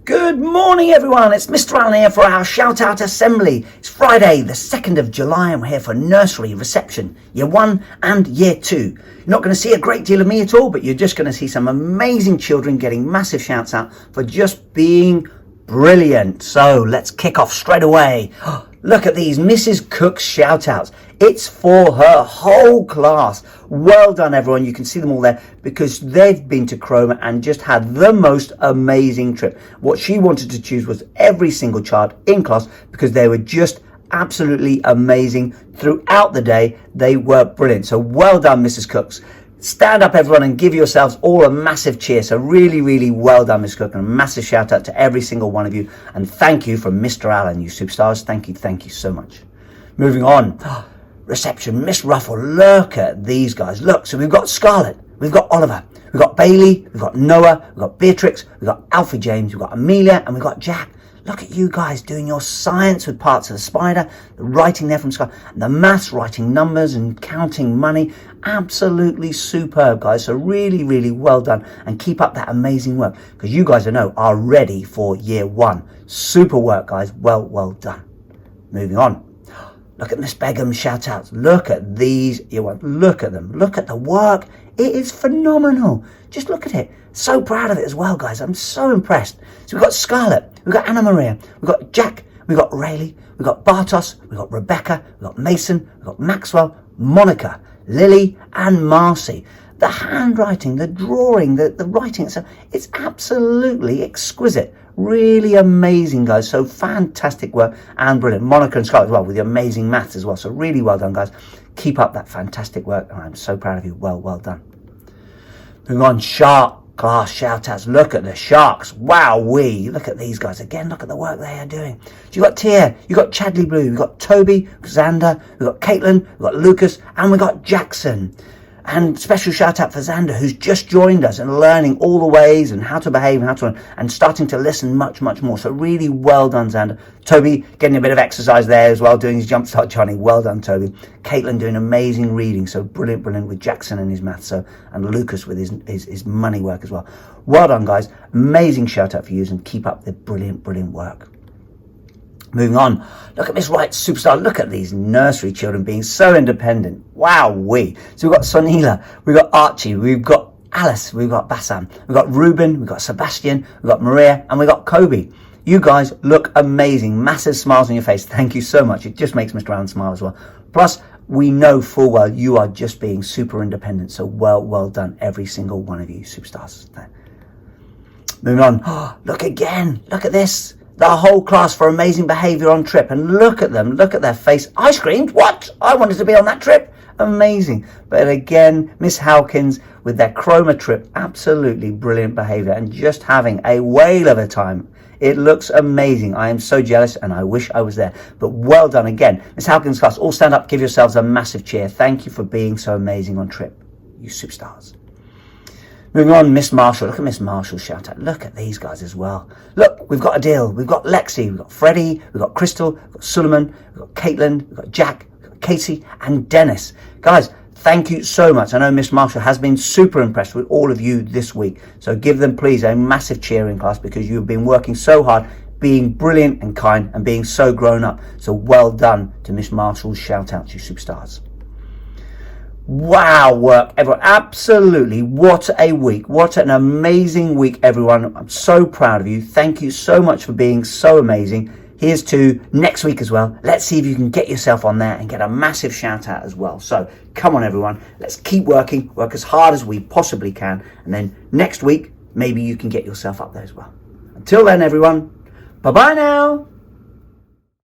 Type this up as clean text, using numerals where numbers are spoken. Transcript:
Good morning everyone, it's Mr. Allen here for our shout out assembly. It's Friday the 2nd of July and we're here for nursery reception, year 1 and year 2. You're not going to see a great deal of me at all, but you're just going to see some amazing children getting massive shouts out for just being brilliant. So let's kick off straight away. Look at these Mrs. Cook's shout outs. It's for her whole class. Well done everyone. You can see them all there because they've been to Chroma and just had the most amazing trip. What she wanted to choose was every single child in class because they were just absolutely amazing throughout the day. They were brilliant. So well done Mrs. Cooks. Stand up everyone and give yourselves all a massive cheer. So really well done Miss Cook, and a massive shout out to every single one of you, and thank you from Mr. Allen, you superstars. Thank you so much. Moving on, reception, Miss Ruffle. Look at these guys. Look, so we've got Scarlett, we've got Oliver, we've got Bailey, we've got Noah, we've got Beatrix, we've got Alfie James, we've got Amelia, and we've got Jack. Look at you guys doing your science with parts of the spider, the writing there from Sky, and the maths, writing numbers and counting money. Absolutely superb, guys. So really well done, and keep up that amazing work because you guys I know are ready for year 1. Super work, guys. Well done. Moving on. Look at Miss Begum's shout outs. Look at these. Look at them. Look at the work. It is phenomenal. Just look at it. So proud of it as well, guys. I'm so impressed. So we've got Scarlett, we've got Anna Maria, we've got Jack, we've got Rayleigh, we've got Bartos, we've got Rebecca, we've got Mason, we've got Maxwell, Monica, Lily and Marcy. The handwriting, the drawing, the writing, it's absolutely exquisite. Really amazing, guys. So fantastic work and brilliant. Monica and Scarlett as well with the amazing maths as well. So really well done, guys. Keep up that fantastic work. I'm so proud of you. Well done. Moving on, Shark class shout outs. Look at the Sharks. Wowee. Look at these guys again. Look at the work they are doing. So you've got Tia, you've got Chadley Blue, you've got Toby, Xander, we've got Caitlin, we've got Lucas, and we've got Jackson. And special shout out for Xander, who's just joined us and learning all the ways and how to behave and how to learn and starting to listen much more. So really well done, Xander. Toby getting a bit of exercise there as well, doing his jump start Johnny. Well done, Toby. Caitlin doing amazing reading. So brilliant with Jackson and his maths. And Lucas with his money work as well. Well done, guys. Amazing shout out for you and keep up the brilliant work. Moving on, look at Miss Wright, superstar. Look at these nursery children being so independent. Wowee. So we've got Sonila, we've got Archie, we've got Alice, we've got Bassam, we've got Ruben, we've got Sebastian, we've got Maria, and we've got Kobe. You guys look amazing. Massive smiles on your face. Thank you so much. It just makes Mr. Allen smile as well. Plus, we know full well you are just being super independent. So well done, every single one of you superstars. Moving on. Look again. Look at this. The whole class for amazing behaviour on trip, and look at them, look at their face. I screamed, what? I wanted to be on that trip. Amazing. But again, Miss Hawkins with their Chroma trip, absolutely brilliant behaviour and just having a whale of a time. It looks amazing. I am so jealous and I wish I was there. But well done again. Miss Hawkins class, all stand up, give yourselves a massive cheer. Thank you for being so amazing on trip. You superstars. Moving on, Miss Marshall. Look at Miss Marshall's shout out. Look at these guys as well. Look, we've got Adele, we've got Lexi, we've got Freddie, we've got Crystal, we've got Suleiman, we've got Caitlin, we've got Jack, we've got Casey and Dennis. Guys, thank you so much. I know Miss Marshall has been super impressed with all of you this week. So give them please a massive cheer in class because you've been working so hard, being brilliant and kind and being so grown up. So well done to Miss Marshall's shout out, you superstars. Wow, work, everyone. Absolutely. What a week. What an amazing week, everyone. I'm so proud of you. Thank you so much for being so amazing. Here's to next week as well. Let's see if you can get yourself on there and get a massive shout out as well. So come on, everyone. Let's keep working, work as hard as we possibly can. And then next week, maybe you can get yourself up there as well. Until then, everyone. Bye-bye now.